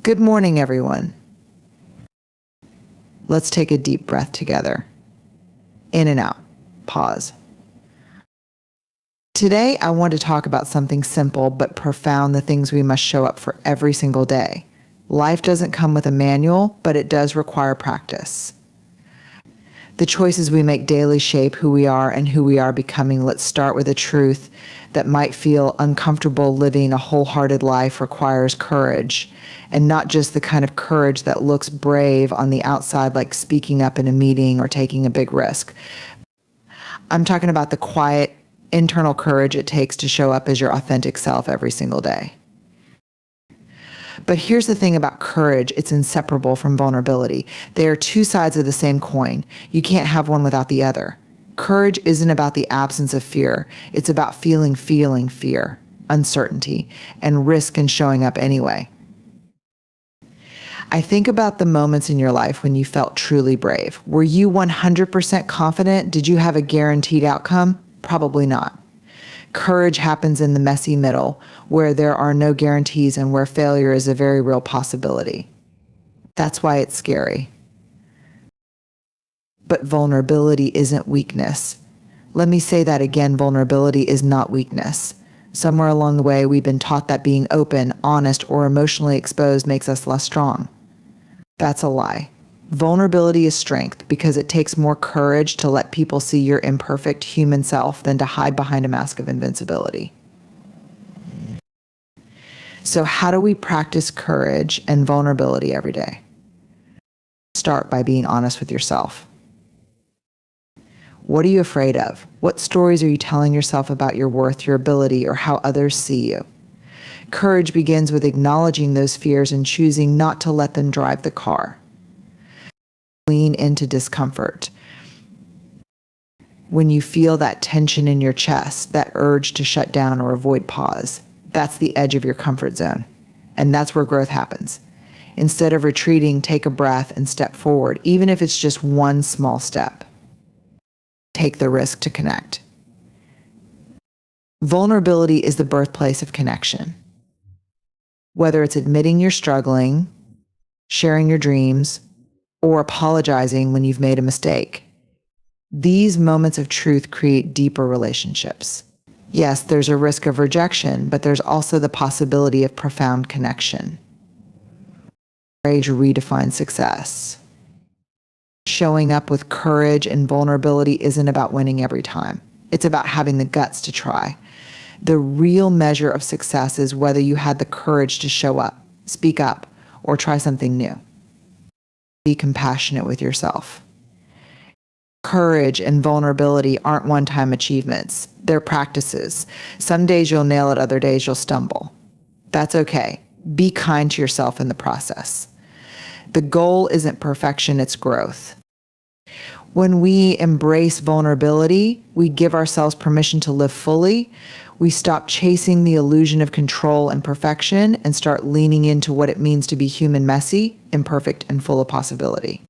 Good morning, everyone. Let's take a deep breath together. In and out. Pause. Today, I want to talk about something simple but profound, the things we must show up for every single day. Life doesn't come with a manual, but it does require practice. The choices we make daily shape who we are and who we are becoming. Let's start with a truth that might feel uncomfortable. Living a wholehearted life requires courage, and not just the kind of courage that looks brave on the outside, like speaking up in a meeting or taking a big risk. I'm talking about the quiet, internal courage it takes to show up as your authentic self every single day. But here's the thing about courage, it's inseparable from vulnerability. They are two sides of the same coin. You can't have one without the other. Courage isn't about the absence of fear. It's about feeling fear, uncertainty, and risk in showing up anyway. I think about the moments in your life when you felt truly brave. Were you 100% confident? Did you have a guaranteed outcome? Probably not. Courage happens in the messy middle, where there are no guarantees and where failure is a very real possibility. That's why it's scary. But vulnerability isn't weakness. Let me say that again, vulnerability is not weakness. Somewhere along the way, we've been taught that being open, honest, or emotionally exposed makes us less strong. That's a lie. Vulnerability is strength because it takes more courage to let people see your imperfect human self than to hide behind a mask of invincibility. So how do we practice courage and vulnerability every day? Start by being honest with yourself. What are you afraid of? What stories are you telling yourself about your worth, your ability, or how others see you? Courage begins with acknowledging those fears and choosing not to let them drive the car. Lean into discomfort. When you feel that tension in your chest, that urge to shut down or avoid pause, that's the edge of your comfort zone. And that's where growth happens. Instead of retreating, take a breath and step forward, even if it's just one small step. Take the risk to connect. Vulnerability is the birthplace of connection. Whether it's admitting you're struggling, sharing your dreams, or apologizing when you've made a mistake. These moments of truth create deeper relationships. Yes, there's a risk of rejection, but there's also the possibility of profound connection. Courage redefines success. Showing up with courage and vulnerability isn't about winning every time. It's about having the guts to try. The real measure of success is whether you had the courage to show up, speak up, or try something new. Be compassionate with yourself. Courage and vulnerability aren't one-time achievements. They're practices. Some days you'll nail it, other days you'll stumble. That's okay. Be kind to yourself in the process. The goal isn't perfection, it's growth. When we embrace vulnerability, we give ourselves permission to live fully. We stop chasing the illusion of control and perfection and start leaning into what it means to be human, messy, imperfect, and full of possibility.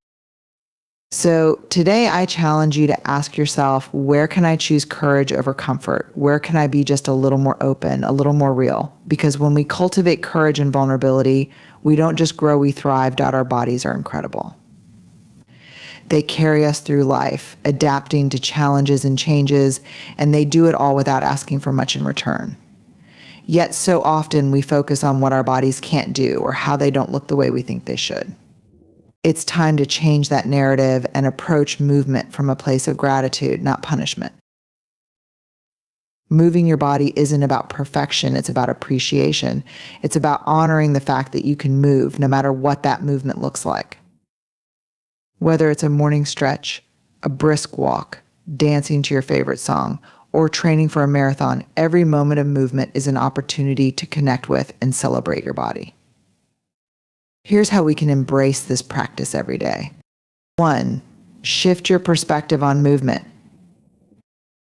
So today I challenge you to ask yourself, where can I choose courage over comfort? Where can I be just a little more open, a little more real? Because when we cultivate courage and vulnerability, we don't just grow, we thrive. Our bodies are incredible. They carry us through life, adapting to challenges and changes, and they do it all without asking for much in return. Yet so often we focus on what our bodies can't do or how they don't look the way we think they should. It's time to change that narrative and approach movement from a place of gratitude, not punishment. Moving your body isn't about perfection, it's about appreciation. It's about honoring the fact that you can move no matter what that movement looks like. Whether it's a morning stretch, a brisk walk, dancing to your favorite song, or training for a marathon, every moment of movement is an opportunity to connect with and celebrate your body. Here's how we can embrace this practice every day. 1, shift your perspective on movement.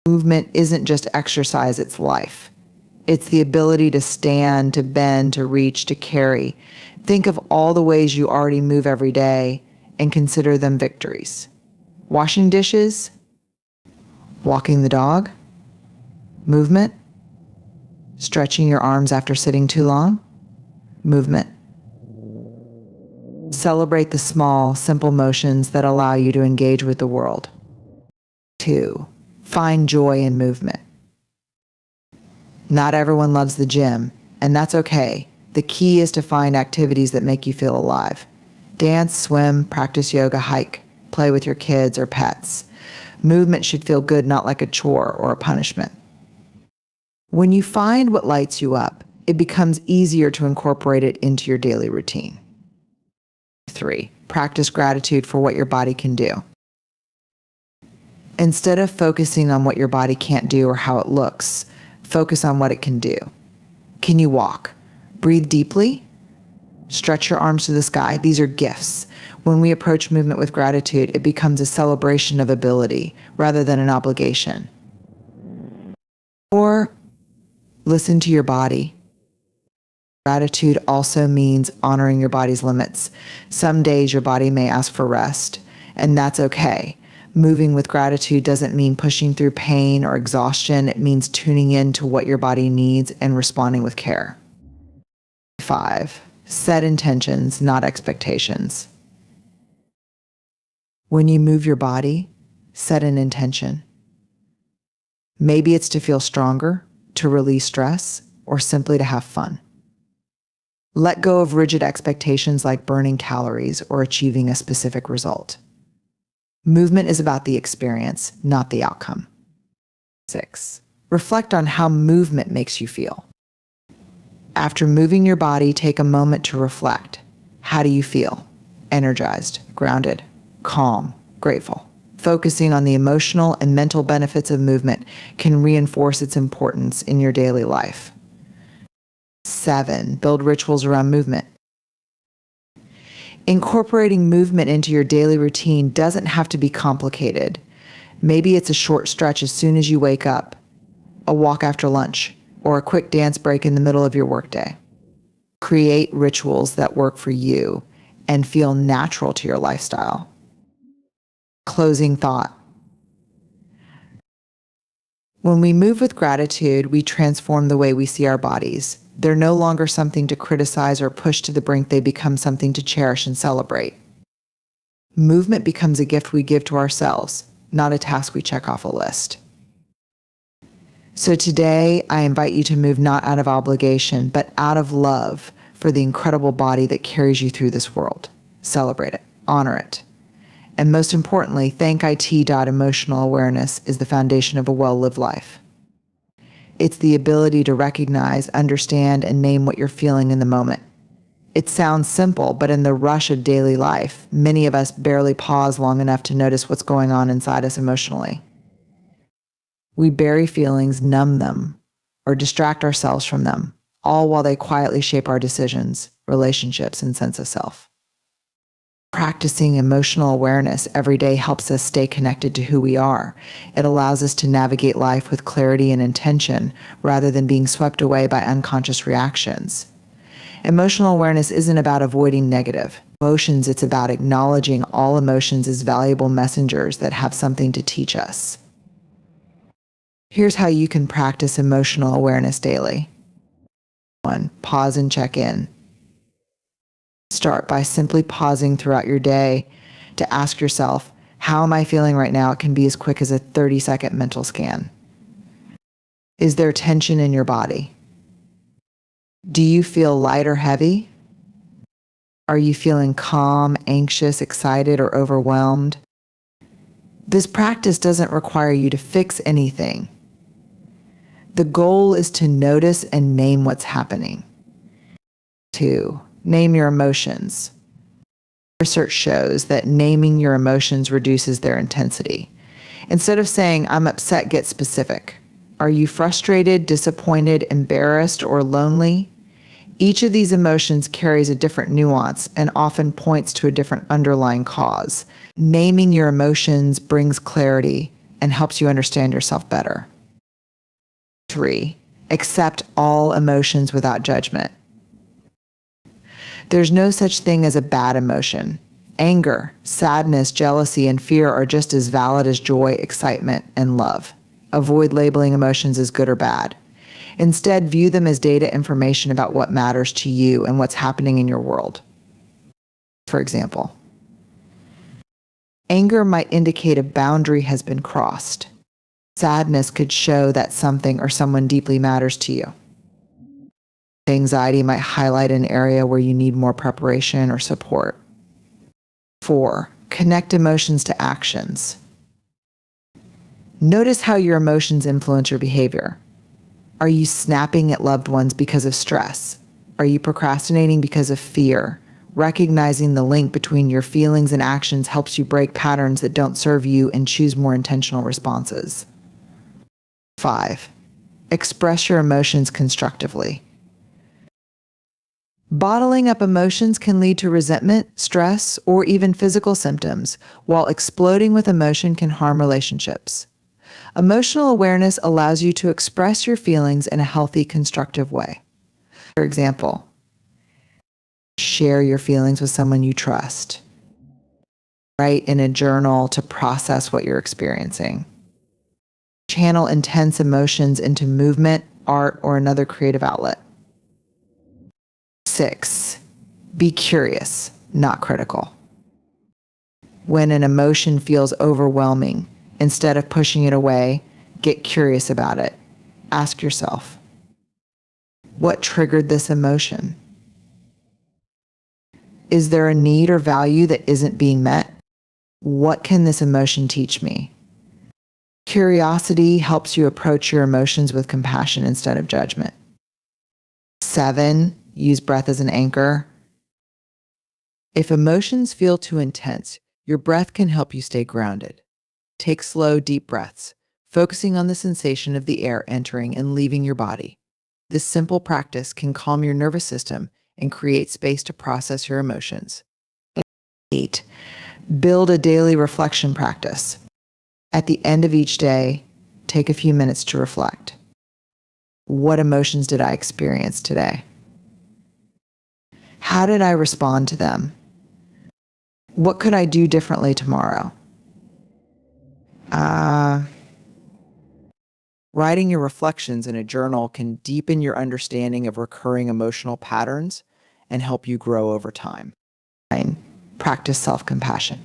Movement isn't just exercise, it's life. It's the ability to stand, to bend, to reach, to carry. Think of all the ways you already move every day and consider them victories. Washing dishes, walking the dog, movement, stretching your arms after sitting too long, movement. Celebrate the small, simple motions that allow you to engage with the world. 2. Find joy in movement. Not everyone loves the gym, and that's okay. The key is to find activities that make you feel alive. Dance, swim, practice yoga, hike, play with your kids or pets. Movement should feel good, not like a chore or a punishment. When you find what lights you up, it becomes easier to incorporate it into your daily routine. 3. Practice gratitude for what your body can do. Instead of focusing on what your body can't do or how it looks, focus on what it can do. Can you walk? Breathe deeply? Stretch your arms to the sky. These are gifts. When we approach movement with gratitude, it becomes a celebration of ability rather than an obligation. 4. Listen to your body. Gratitude also means honoring your body's limits. Some days your body may ask for rest, and that's okay. Moving with gratitude doesn't mean pushing through pain or exhaustion. It means tuning in to what your body needs and responding with care. 5. Set intentions, not expectations. When you move your body, set an intention. Maybe it's to feel stronger, to release stress, or simply to have fun. Let go of rigid expectations like burning calories or achieving a specific result. Movement is about the experience, not the outcome. 6. Reflect on how movement makes you feel. After moving your body, take a moment to reflect. How do you feel? Energized, grounded, calm, grateful. Focusing on the emotional and mental benefits of movement can reinforce its importance in your daily life. 7. Build rituals around movement. Incorporating movement into your daily routine doesn't have to be complicated. Maybe it's a short stretch as soon as you wake up, a walk after lunch, or a quick dance break in the middle of your workday. Create rituals that work for you and feel natural to your lifestyle. Closing thought. When we move with gratitude, we transform the way we see our bodies. They're no longer something to criticize or push to the brink. They become something to cherish and celebrate. Movement becomes a gift we give to ourselves, not a task we check off a list. So today, I invite you to move not out of obligation, but out of love for the incredible body that carries you through this world. Celebrate it, honor it. And most importantly, thank IT. Emotional awareness is the foundation of a well-lived life. It's the ability to recognize, understand, and name what you're feeling in the moment. It sounds simple, but in the rush of daily life, many of us barely pause long enough to notice what's going on inside us emotionally. We bury feelings, numb them, or distract ourselves from them, all while they quietly shape our decisions, relationships, and sense of self. Practicing emotional awareness every day helps us stay connected to who we are. It allows us to navigate life with clarity and intention rather than being swept away by unconscious reactions. Emotional awareness isn't about avoiding negative emotions. It's about acknowledging all emotions as valuable messengers that have something to teach us. Here's how you can practice emotional awareness daily. 1. Pause and check in. Start by simply pausing throughout your day to ask yourself, how am I feeling right now? It can be as quick as a 30-second mental scan. Is there tension in your body? Do you feel light or heavy? Are you feeling calm, anxious, excited, or overwhelmed? This practice doesn't require you to fix anything. The goal is to notice and name what's happening. 2. Name your emotions. Research shows that naming your emotions reduces their intensity. Instead of saying, I'm upset, get specific. Are you frustrated, disappointed, embarrassed, or lonely? Each of these emotions carries a different nuance and often points to a different underlying cause. Naming your emotions brings clarity and helps you understand yourself better. 3. Accept all emotions without judgment. There's no such thing as a bad emotion. Anger, sadness, jealousy, and fear are just as valid as joy, excitement, and love. Avoid labeling emotions as good or bad. Instead, view them as data information about what matters to you and what's happening in your world. For example, anger might indicate a boundary has been crossed. Sadness could show that something or someone deeply matters to you. Anxiety might highlight an area where you need more preparation or support. 4. Connect emotions to actions. Notice how your emotions influence your behavior. Are you snapping at loved ones because of stress? Are you procrastinating because of fear? Recognizing the link between your feelings and actions helps you break patterns that don't serve you and choose more intentional responses. 5. Express your emotions constructively. Bottling up emotions can lead to resentment, stress, or even physical symptoms, while exploding with emotion can harm relationships. Emotional awareness allows you to express your feelings in a healthy, constructive way. For example, share your feelings with someone you trust. Write in a journal to process what you're experiencing. Channel intense emotions into movement, art, or another creative outlet. 6. Be curious, not critical. When an emotion feels overwhelming, instead of pushing it away, get curious about it. Ask yourself, what triggered this emotion? Is there a need or value that isn't being met? What can this emotion teach me? Curiosity helps you approach your emotions with compassion instead of judgment. 7. Use breath as an anchor. If emotions feel too intense, your breath can help you stay grounded. Take slow, deep breaths, focusing on the sensation of the air entering and leaving your body. This simple practice can calm your nervous system and create space to process your emotions. 8. Build a daily reflection practice. At the end of each day, take a few minutes to reflect. What emotions did I experience today? How did I respond to them? What could I do differently tomorrow? Writing your reflections in a journal can deepen your understanding of recurring emotional patterns and help you grow over time. 9. Practice self-compassion.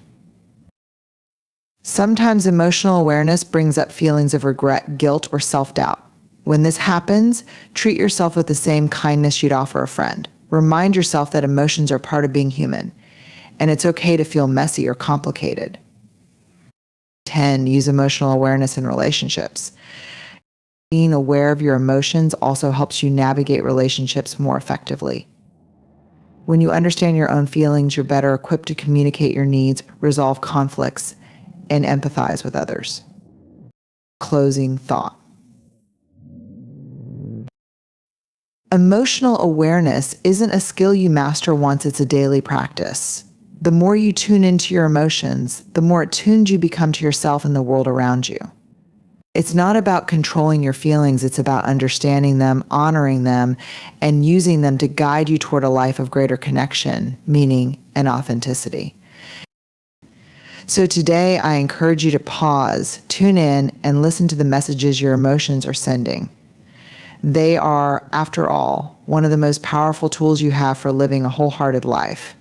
Sometimes emotional awareness brings up feelings of regret, guilt, or self-doubt. When this happens, treat yourself with the same kindness you'd offer a friend. Remind yourself that emotions are part of being human, and it's okay to feel messy or complicated. 10. Use emotional awareness in relationships. Being aware of your emotions also helps you navigate relationships more effectively. When you understand your own feelings, you're better equipped to communicate your needs, resolve conflicts, and empathize with others. Closing thought. Emotional awareness isn't a skill you master once, it's a daily practice. The more you tune into your emotions, the more attuned you become to yourself and the world around you. It's not about controlling your feelings, it's about understanding them, honoring them, and using them to guide you toward a life of greater connection, meaning, and authenticity. So today, I encourage you to pause, tune in, and listen to the messages your emotions are sending. They are, after all, one of the most powerful tools you have for living a wholehearted life.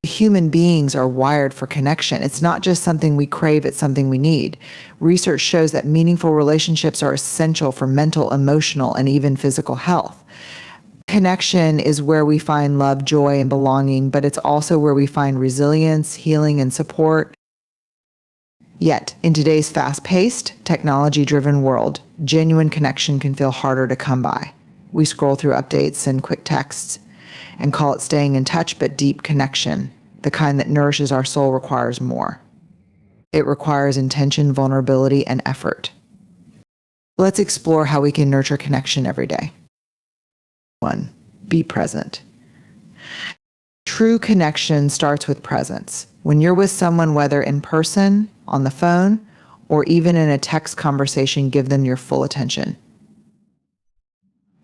Human beings are wired for connection. It's not just something we crave, it's something we need. Research shows that meaningful relationships are essential for mental, emotional, and even physical health. Connection is where we find love, joy, and belonging, but it's also where we find resilience, healing, and support. Yet, in today's fast-paced, technology-driven world, genuine connection can feel harder to come by. We scroll through updates, send quick texts, and call it staying in touch, but deep connection, the kind that nourishes our soul, requires more. It requires intention, vulnerability, and effort. Let's explore how we can nurture connection every day. 1. Be present. True connection starts with presence. When you're with someone, whether in person, on the phone, or even in a text conversation, give them your full attention.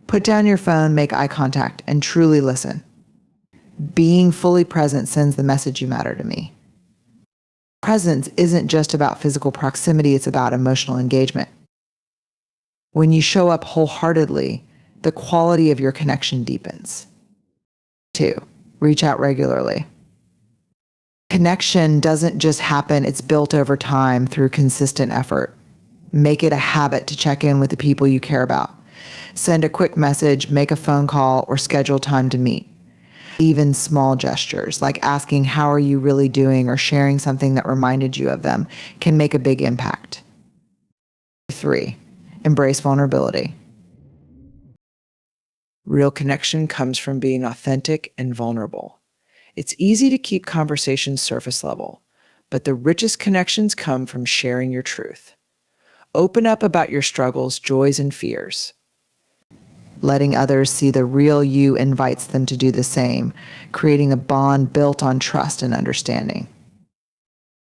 Put down your phone, make eye contact, and truly listen. Being fully present sends the message you matter to me. Presence isn't just about physical proximity, it's about emotional engagement. When you show up wholeheartedly, the quality of your connection deepens. 2. Reach out regularly. Connection doesn't just happen, it's built over time through consistent effort. Make it a habit to check in with the people you care about. Send a quick message, make a phone call, or schedule time to meet. Even small gestures, like asking how are you really doing or sharing something that reminded you of them, can make a big impact. 3. Embrace vulnerability. Real connection comes from being authentic and vulnerable. It's easy to keep conversations surface level, but the richest connections come from sharing your truth. Open up about your struggles, joys, and fears. Letting others see the real you invites them to do the same, creating a bond built on trust and understanding.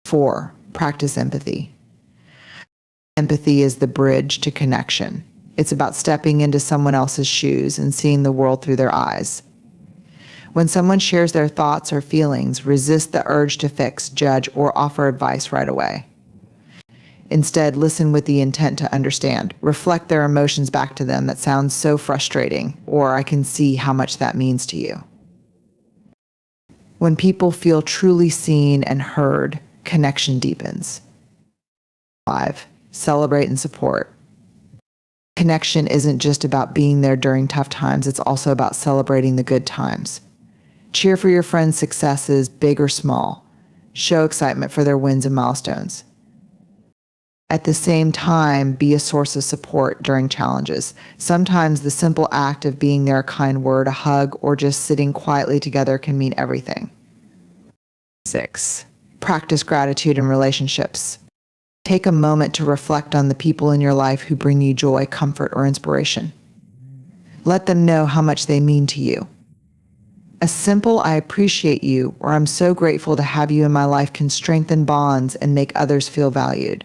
4. Practice empathy. Empathy is the bridge to connection. It's about stepping into someone else's shoes and seeing the world through their eyes. When someone shares their thoughts or feelings, resist the urge to fix, judge, or offer advice right away. Instead, listen with the intent to understand. Reflect their emotions back to them. That sounds so frustrating, or I can see how much that means to you. When people feel truly seen and heard, connection deepens. 5. Celebrate and support. Connection isn't just about being there during tough times, it's also about celebrating the good times. Cheer for your friends' successes, big or small. Show excitement for their wins and milestones. At the same time, be a source of support during challenges. Sometimes the simple act of being there, a kind word, a hug, or just sitting quietly together can mean everything. 6. Practice gratitude in relationships. Take a moment to reflect on the people in your life who bring you joy, comfort, or inspiration. Let them know how much they mean to you. A simple "I appreciate you" or "I'm so grateful to have you in my life" can strengthen bonds and make others feel valued.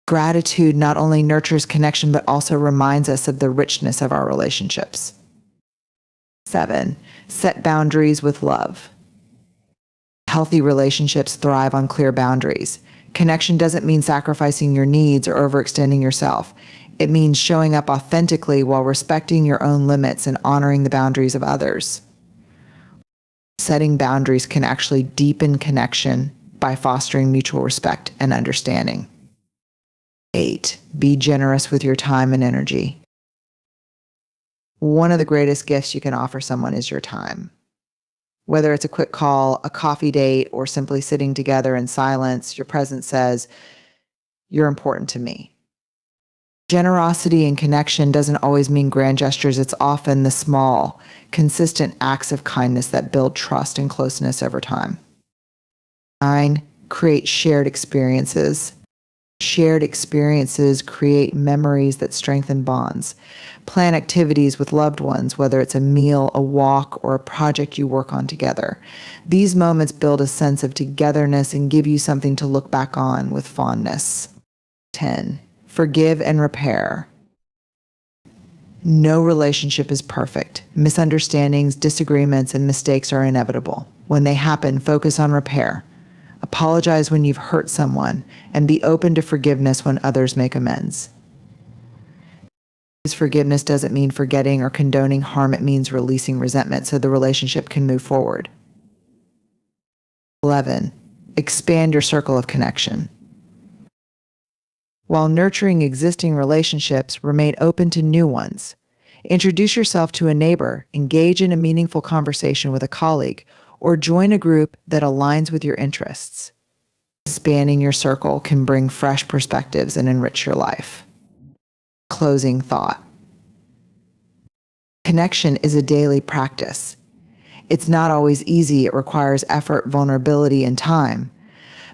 Gratitude not only nurtures connection but also reminds us of the richness of our relationships. 7. Set boundaries with love. Healthy relationships thrive on clear boundaries. Connection doesn't mean sacrificing your needs or overextending yourself. It means showing up authentically while respecting your own limits and honoring the boundaries of others. Setting boundaries can actually deepen connection by fostering mutual respect and understanding. 8. Be generous with your time and energy. One of the greatest gifts you can offer someone is your time. Whether it's a quick call, a coffee date, or simply sitting together in silence, your presence says, "You're important to me." Generosity and connection doesn't always mean grand gestures. It's often the small, consistent acts of kindness that build trust and closeness over time. 9. Create shared experiences. Shared experiences create memories that strengthen bonds. Plan activities with loved ones, whether it's a meal, a walk, or a project you work on together. These moments build a sense of togetherness and give you something to look back on with fondness. 10. Forgive and repair. No relationship is perfect. Misunderstandings, disagreements, and mistakes are inevitable. When they happen, focus on repair. Apologize when you've hurt someone, and be open to forgiveness when others make amends. Forgiveness doesn't mean forgetting or condoning harm. It means releasing resentment so the relationship can move forward. 11. Expand your circle of connection. While nurturing existing relationships, remain open to new ones. Introduce yourself to a neighbor, engage in a meaningful conversation with a colleague, or join a group that aligns with your interests. Expanding your circle can bring fresh perspectives and enrich your life. Closing thought. Connection is a daily practice. It's not always easy. It requires effort, vulnerability, and time.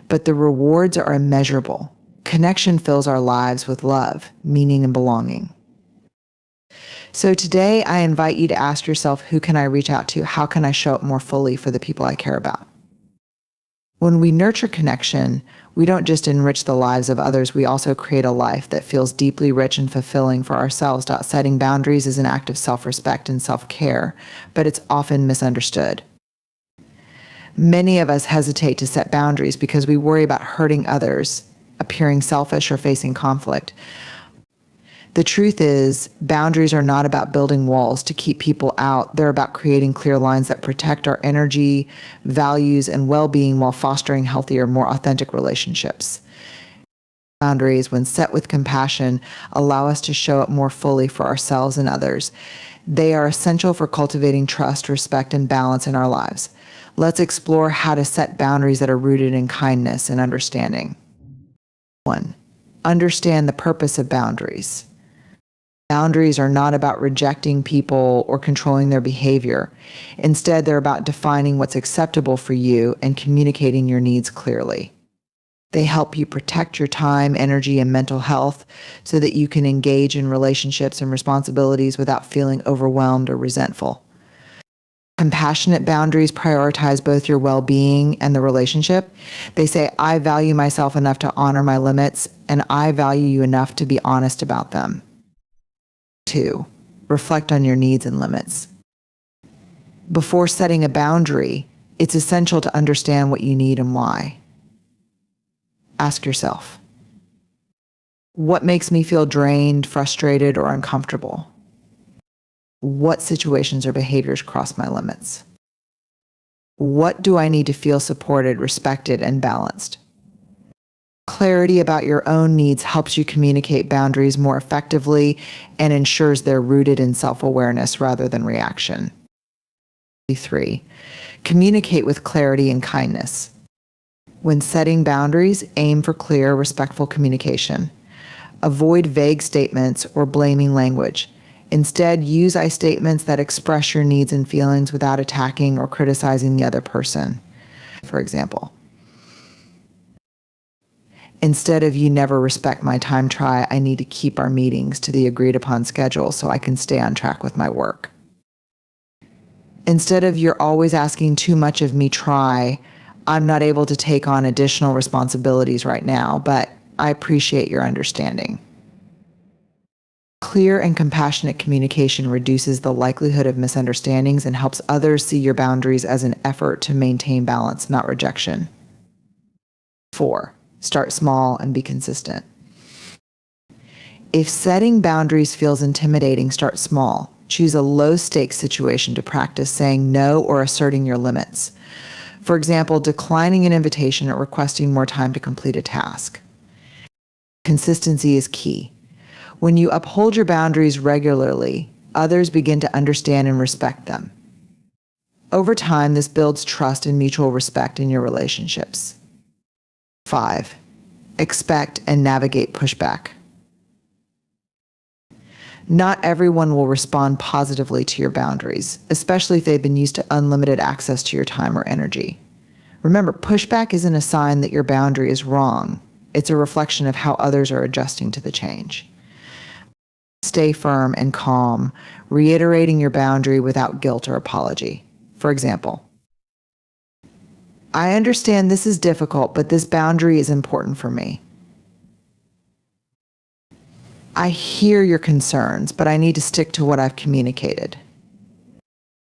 But the rewards are immeasurable. Connection fills our lives with love, meaning, and belonging. So today, I invite you to ask yourself, who can I reach out to? How can I show up more fully for the people I care about? When we nurture connection, we don't just enrich the lives of others, we also create a life that feels deeply rich and fulfilling for ourselves. Setting boundaries is an act of self-respect and self-care, but it's often misunderstood. Many of us hesitate to set boundaries because we worry about hurting others, appearing selfish, or facing conflict. The truth is, boundaries are not about building walls to keep people out. They're about creating clear lines that protect our energy, values, and well-being while fostering healthier, more authentic relationships. Boundaries, when set with compassion, allow us to show up more fully for ourselves and others. They are essential for cultivating trust, respect, and balance in our lives. Let's explore how to set boundaries that are rooted in kindness and understanding. 1. Understand the purpose of boundaries. Boundaries are not about rejecting people or controlling their behavior. Instead, they're about defining what's acceptable for you and communicating your needs clearly. They help you protect your time, energy, and mental health so that you can engage in relationships and responsibilities without feeling overwhelmed or resentful. Compassionate boundaries prioritize both your well-being and the relationship. They say, I value myself enough to honor my limits, and I value you enough to be honest about them. 2. Reflect on your needs and limits. Before setting a boundary, it's essential to understand what you need and why. Ask yourself, what makes me feel drained, frustrated, or uncomfortable? What situations or behaviors cross my limits? What do I need to feel supported, respected, and balanced? Clarity about your own needs helps you communicate boundaries more effectively and ensures they're rooted in self-awareness rather than reaction. 3. Communicate with clarity and kindness. When setting boundaries, aim for clear, respectful communication. Avoid vague statements or blaming language. Instead, use I statements that express your needs and feelings without attacking or criticizing the other person. For example, instead of you never respect my time, try I need to keep our meetings to the agreed upon schedule so I can stay on track with my work. Instead of you're always asking too much of me, try I'm not able to take on additional responsibilities right now, but I appreciate your understanding. Clear and compassionate communication reduces the likelihood of misunderstandings and helps others see your boundaries as an effort to maintain balance, not rejection. 4. Start small and be consistent. If setting boundaries feels intimidating, start small. Choose a low-stakes situation to practice saying no or asserting your limits. For example, declining an invitation or requesting more time to complete a task. Consistency is key. When you uphold your boundaries regularly, others begin to understand and respect them. Over time, this builds trust and mutual respect in your relationships. 5. Expect and navigate pushback. Not everyone will respond positively to your boundaries, especially if they've been used to unlimited access to your time or energy. Remember, pushback isn't a sign that your boundary is wrong. It's a reflection of how others are adjusting to the change. Stay firm and calm, reiterating your boundary without guilt or apology. For example, I understand this is difficult, but this boundary is important for me. I hear your concerns, but I need to stick to what I've communicated.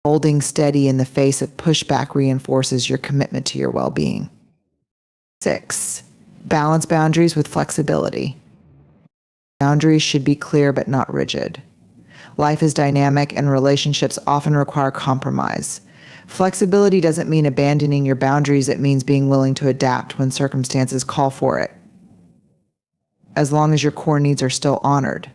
Holding steady in the face of pushback reinforces your commitment to your well-being. 6. Balance boundaries with flexibility. Boundaries should be clear but not rigid. Life is dynamic and relationships often require compromise. Flexibility doesn't mean abandoning your boundaries, it means being willing to adapt when circumstances call for it, as long as your core needs are still honored.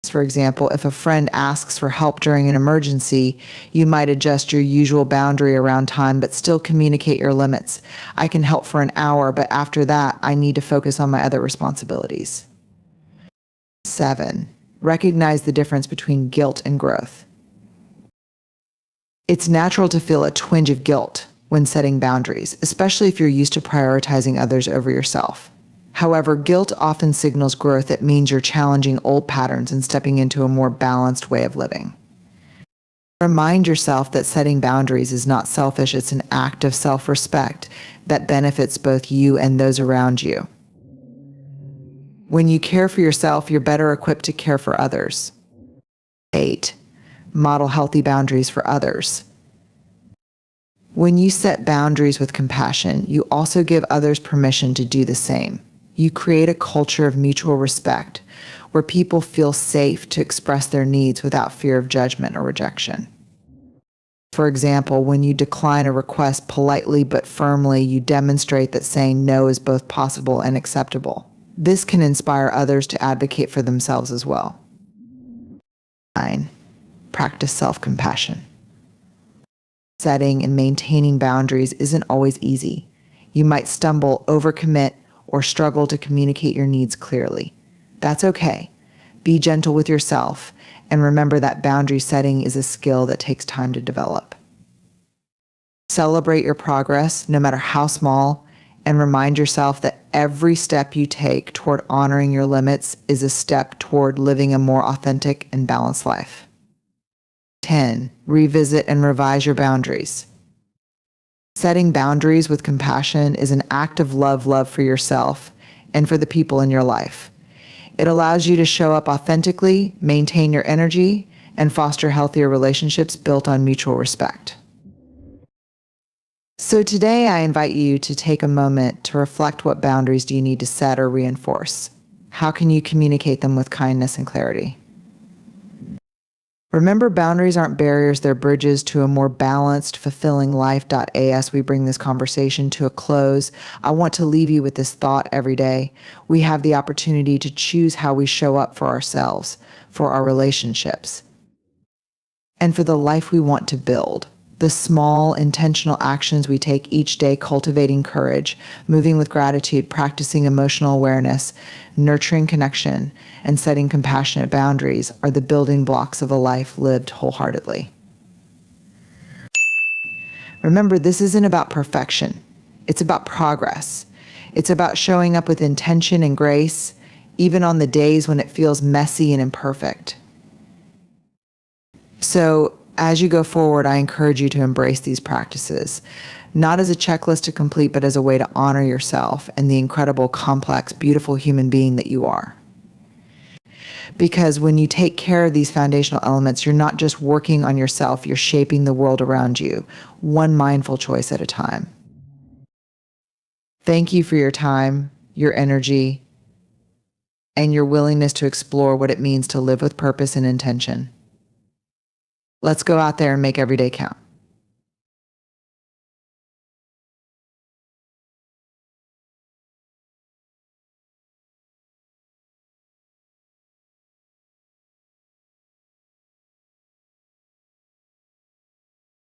For example, if a friend asks for help during an emergency, you might adjust your usual boundary around time but still communicate your limits. I can help for an hour, but after that, I need to focus on my other responsibilities. 7. Recognize the difference between guilt and growth. It's natural to feel a twinge of guilt when setting boundaries, especially if you're used to prioritizing others over yourself. However, guilt often signals growth. It means you're challenging old patterns and stepping into a more balanced way of living. Remind yourself that setting boundaries is not selfish, it's an act of self-respect that benefits both you and those around you. When you care for yourself, you're better equipped to care for others. 8. Model healthy boundaries for others. When you set boundaries with compassion, you also give others permission to do the same. You create a culture of mutual respect where people feel safe to express their needs without fear of judgment or rejection. For example, when you decline a request politely but firmly, you demonstrate that saying no is both possible and acceptable. This can inspire others to advocate for themselves as well. 9. Practice self-compassion. Setting and maintaining boundaries isn't always easy. You might stumble, overcommit, or struggle to communicate your needs clearly. That's okay. Be gentle with yourself, and remember that boundary setting is a skill that takes time to develop. Celebrate your progress, no matter how small, and remind yourself that every step you take toward honoring your limits is a step toward living a more authentic and balanced life. 10. Revisit and revise your boundaries. Setting boundaries with compassion is an act of love for yourself and for the people in your life. It allows you to show up authentically, maintain your energy, and foster healthier relationships built on mutual respect. So today I invite you to take a moment to reflect: what boundaries do you need to set or reinforce? How can you communicate them with kindness and clarity? Remember, boundaries aren't barriers, they're bridges to a more balanced, fulfilling life. As we bring this conversation to a close, I want to leave you with this thought every day. We have the opportunity to choose how we show up for ourselves, for our relationships, and for the life we want to build. The small, intentional actions we take each day, cultivating courage, moving with gratitude, practicing emotional awareness, nurturing connection, and setting compassionate boundaries, are the building blocks of a life lived wholeheartedly. Remember, this isn't about perfection. It's about progress. It's about showing up with intention and grace, even on the days when it feels messy and imperfect. So, as you go forward, I encourage you to embrace these practices, not as a checklist to complete, but as a way to honor yourself and the incredible, complex, beautiful human being that you are. Because when you take care of these foundational elements, you're not just working on yourself, you're shaping the world around you, one mindful choice at a time. Thank you for your time, your energy, and your willingness to explore what it means to live with purpose and intention. Let's go out there and make every day count.